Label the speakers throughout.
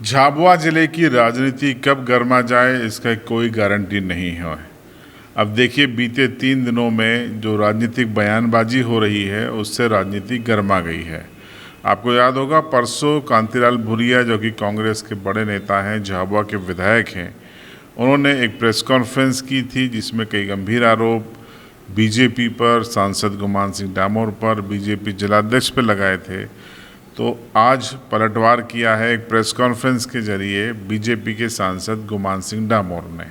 Speaker 1: झाबुआ जिले की राजनीति कब गर्मा जाए इसका कोई गारंटी नहीं है। अब देखिए, बीते 3 दिनों में जो राजनीतिक बयानबाजी हो रही है उससे राजनीति गर्मा गई है। आपको याद होगा, परसों कांतिलाल भूरिया जो कि कांग्रेस के बड़े नेता हैं, झाबुआ के विधायक हैं, उन्होंने एक प्रेस कॉन्फ्रेंस की थी जिसमें कई गंभीर आरोप बीजेपी पर, सांसद गुमान सिंह डामोर पर, बीजेपी जिलाध्यक्ष पर लगाए थे। तो आज पलटवार किया है एक प्रेस कॉन्फ्रेंस के जरिए बीजेपी के सांसद गुमान सिंह डामोर ने।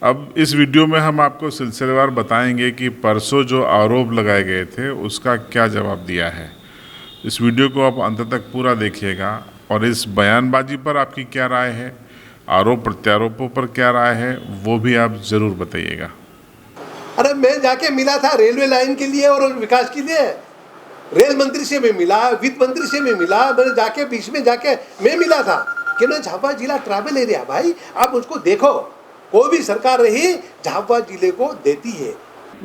Speaker 1: अब इस वीडियो में हम आपको सिलसिलेवार बताएंगे कि परसों जो आरोप लगाए गए थे उसका क्या जवाब दिया है। इस वीडियो को आप अंत तक पूरा देखिएगा और इस बयानबाजी पर आपकी क्या राय है, आरोप प्रत्यारोपों पर क्या राय है, वो भी आप ज़रूर बताइएगा।
Speaker 2: अरे मैं जाके मिला था रेलवे लाइन के लिए और विकास के लिए, रेल मंत्री से मैं मिला, वित्त मंत्री से मैं मिला, मैंने जाके बीच में जाके मैं मिला था कि ना झाबुआ जिला ट्रैवल एरिया भाई, आप उसको देखो, कोई भी सरकार रही झाबुआ जिले को देती है।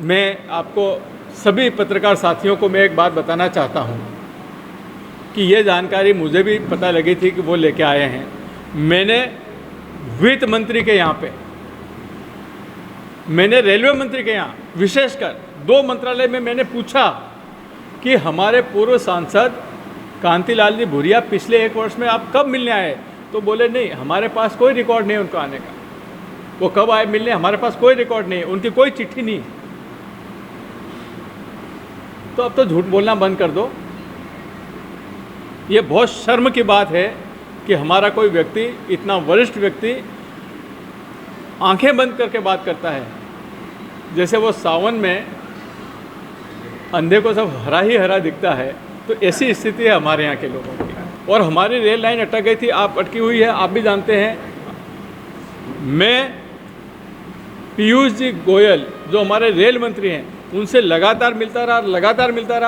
Speaker 3: मैं आपको सभी पत्रकार साथियों को मैं एक बात बताना चाहता हूं कि ये जानकारी मुझे भी पता लगी थी कि वो लेके आए हैं। मैंने वित्त मंत्री के यहाँ पे, मैंने रेलवे मंत्री के यहाँ, विशेषकर 2 मंत्रालय में मैंने पूछा कि हमारे पूर्व सांसद कांतिलाल जी भूरिया पिछले 1 वर्ष में आप कब मिलने आए? तो बोले नहीं, हमारे पास कोई रिकॉर्ड नहीं उनको आने का। वो कब आए मिलने, हमारे पास कोई रिकॉर्ड नहीं, उनकी कोई चिट्ठी नहीं। तो अब तो झूठ बोलना बंद कर दो। ये बहुत शर्म की बात है कि हमारा कोई व्यक्ति, इतना वरिष्ठ व्यक्ति, आंखें बंद करके बात करता है जैसे वो सावन में अंधे को सब हरा ही हरा दिखता है। तो ऐसी स्थिति है हमारे यहाँ के लोगों की। और हमारी रेल लाइन अटक गई थी, आप अटकी हुई है, आप भी जानते हैं। मैं पीयूष जी गोयल जो हमारे रेल मंत्री हैं उनसे लगातार मिलता रहा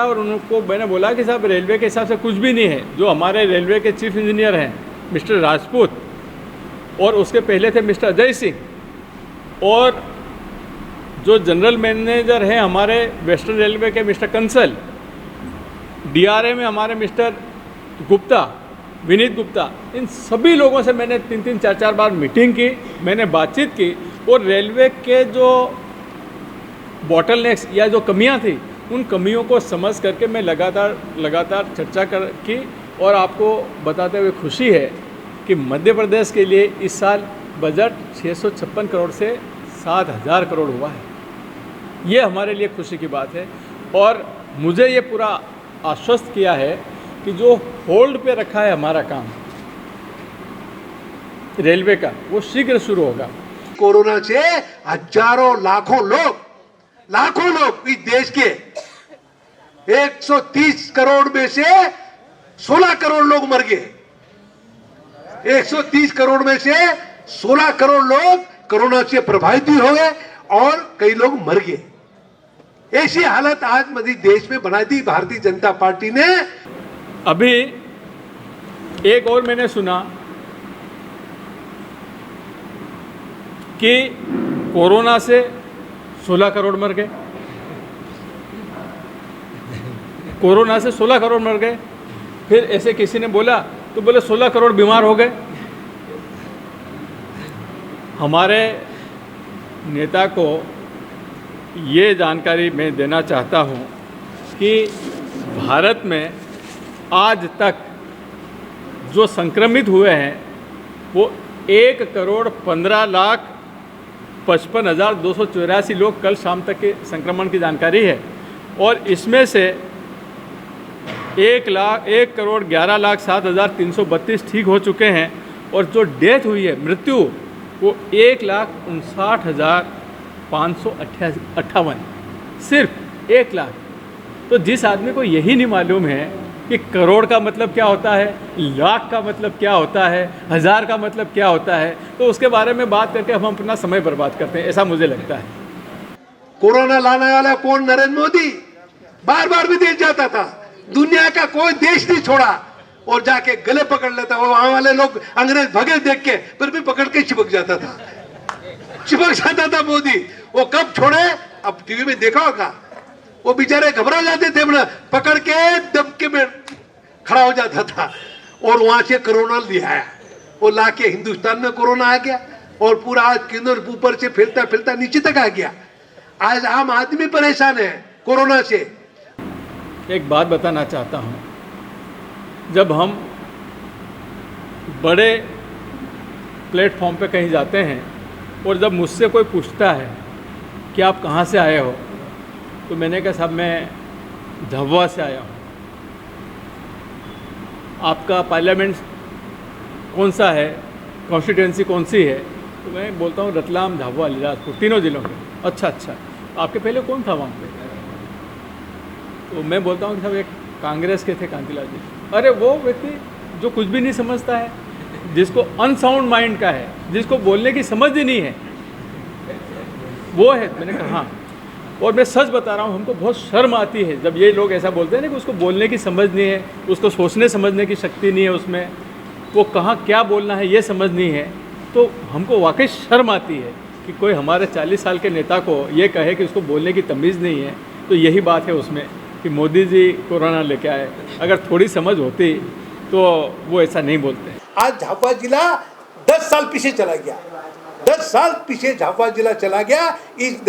Speaker 3: और उनको मैंने बोला कि साहब रेलवे के हिसाब से कुछ भी नहीं है। जो हमारे रेलवे के चीफ इंजीनियर हैं मिस्टर राजपूत, और उसके पहले थे मिस्टर अजय सिंह, और जो जनरल मैनेजर हैं हमारे वेस्टर्न रेलवे के मिस्टर कंसल, डीआरए में हमारे मिस्टर गुप्ता, विनीत गुप्ता, इन सभी लोगों से मैंने 3-3, 4-4 बार मीटिंग की, मैंने बातचीत की। और रेलवे के जो बॉटलनेक्स या जो कमियां थी उन कमियों को समझ करके मैं लगातार चर्चा की। और आपको बताते हुए खुशी है कि मध्य प्रदेश के लिए इस साल बजट 656 करोड़ से 7,000 करोड़ हुआ है। ये हमारे लिए खुशी की बात है। और मुझे ये पूरा आश्वस्त किया है कि जो होल्ड पे रखा है हमारा काम रेलवे का, वो शीघ्र शुरू होगा।
Speaker 2: कोरोना से हजारों लाखों लोग इस देश के 130 करोड़ में से 16 करोड़ लोग मर गए। 130 करोड़ में से 16 करोड़ लोग कोरोना से प्रभावित भी हो गए और कई लोग मर गए। ऐसी हालत आज मध्य देश में बना दी भारतीय जनता पार्टी ने।
Speaker 3: अभी एक और मैंने सुना कि कोरोना से 16 करोड़ मर गए, कोरोना से 16 करोड़ मर गए। फिर ऐसे किसी ने बोला तो बोले 16 करोड़ बीमार हो गए। हमारे नेता को ये जानकारी मैं देना चाहता हूँ कि भारत में आज तक जो संक्रमित हुए हैं वो 1,15,55,284 लोग कल शाम तक के संक्रमण की जानकारी है। और इसमें से 1,11,07,332 ठीक हो चुके हैं। और जो डेथ हुई है, मृत्यु, वो 1,59,558, सिर्फ 1 लाख। तो जिस आदमी को यही नहीं मालूम है कि करोड़ का मतलब क्या होता है, लाख का मतलब क्या होता है, 1000 का मतलब क्या होता है, तो उसके बारे में बात करके हम अपना समय बर्बाद करते हैं, ऐसा मुझे लगता है।
Speaker 2: कोरोना लाने वाला कौन? नरेंद्र मोदी। बार बार विदेश जाता था, दुनिया का कोई देश नहीं छोड़ा और जाके गले पकड़ लेता। वो वहां वाले लोग अंग्रेज भगे देख के, फिर भी पकड़ के चिपक जाता था मोदी। वो कब छोड़े? अब टीवी में देखा होगा, वो बेचारे घबरा जाते थे, पकड़ के दबके में खड़ा हो जाता था और वहां से कोरोना ले आया वो लाके हिंदुस्तान में कोरोना आ गया और पूरा आज केंद्र ऊपर से फैलता फैलता नीचे तक आ गया। आज आम आदमी परेशान है कोरोना से।
Speaker 3: एक बात बताना चाहता हूँ, जब हम बड़े प्लेटफॉर्म पे कहीं जाते हैं और जब मुझसे कोई पूछता है कि आप कहाँ से आए हो, तो मैंने कहा साहब मैं झाबुआ से आया हूँ। आपका पार्लियामेंट कौन सा है, कॉन्स्टिट्यूंसी कौन सी है? तो मैं बोलता हूँ रतलाम, झाबुआ, अलीराजपुर, तीनों जिलों में। अच्छा, आपके पहले कौन था वहाँ पे? तो मैं बोलता हूँ कि साहब एक कांग्रेस के थे, कांतिलाल जी। अरे वो व्यक्ति जो कुछ भी नहीं समझता है, जिसको अनसाउंड माइंड का है, जिसको बोलने की समझ ही नहीं है, वो है। मैंने कहा हाँ। और मैं सच बता रहा हूँ, हमको बहुत शर्म आती है जब ये लोग ऐसा बोलते हैं ना कि उसको बोलने की समझ नहीं है, उसको सोचने समझने की शक्ति नहीं है, उसमें वो कहाँ क्या बोलना है ये समझ नहीं है। तो हमको वाकई शर्म आती है कि कोई हमारे 40 साल के नेता को ये कहे कि उसको बोलने की तमीज़ नहीं है। तो यही बात है उसमें कि मोदी जी कोरोना लेके आए। अगर थोड़ी समझ होती तो वो ऐसा नहीं बोलते।
Speaker 2: आज झाबुआ जिला 10 साल पीछे चला गया, 10 साल पीछे झाबुआ जिला चला गया इस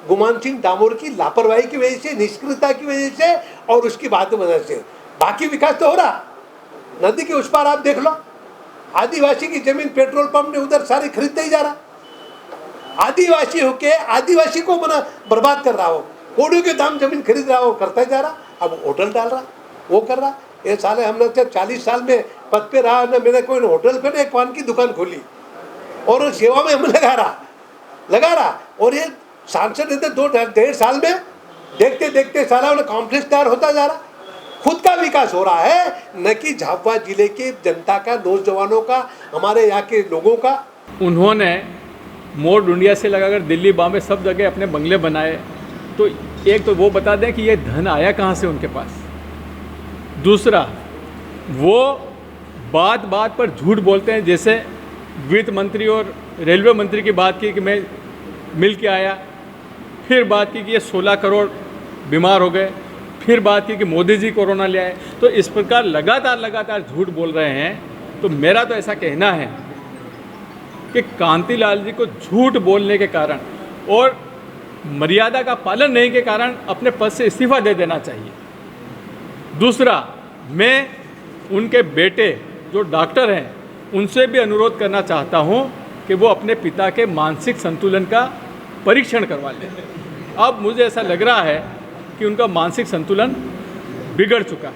Speaker 2: गुमान सिंह डामोर की लापरवाही की वजह से, निष्क्रियता की वजह से और उसकी बातों वजह से। बाकी विकास तो हो रहा, नदी के उस पार आप देख लो, आदिवासी की जमीन पेट्रोल पंप ने उधर सारी खरीदते ही जा रहा। आदिवासी होके आदिवासी को बर्बाद कर रहा हो, कोड़ियों के दाम जमीन खरीद रहा हो, करता जा रहा। अब होटल डाल रहा, वो कर रहा। ये साले हमने 40 साल में पद पे रहा ना, मैंने कोई होटल पे ना एक पान की दुकान खोली और सेवा में हम लगा रहा। और ये सांसद रहते 2-1.5 साल में देखते देखते साला उन्हें कॉम्प्लेक्स तैयार होता जा रहा। खुद का विकास हो रहा है, न कि झाबुआ जिले के जनता का, नौजवानों का, हमारे यहाँ के लोगों का।
Speaker 3: उन्होंने मोड इंडिया से लगाकर दिल्ली, बॉम्बे सब जगह अपने बंगले बनाए। तो एक तो वो बता दें कि ये धन आया कहाँ से उनके पास। दूसरा, वो बात बात पर झूठ बोलते हैं। जैसे वित्त मंत्री और रेलवे मंत्री की बात की कि मैं मिल के आया, फिर बात की कि ये 16 करोड़ बीमार हो गए, फिर बात की कि मोदी जी कोरोना ले आए। तो इस प्रकार लगातार झूठ बोल रहे हैं। तो मेरा तो ऐसा कहना है कि कांतिलाल जी को झूठ बोलने के कारण और मर्यादा का पालन नहीं के कारण अपने पद से इस्तीफा दे देना चाहिए। दूसरा, मैं उनके बेटे जो डॉक्टर हैं उनसे भी अनुरोध करना चाहता हूं कि वो अपने पिता के मानसिक संतुलन का परीक्षण करवा लें। अब मुझे ऐसा लग रहा है कि उनका मानसिक संतुलन बिगड़ चुका है।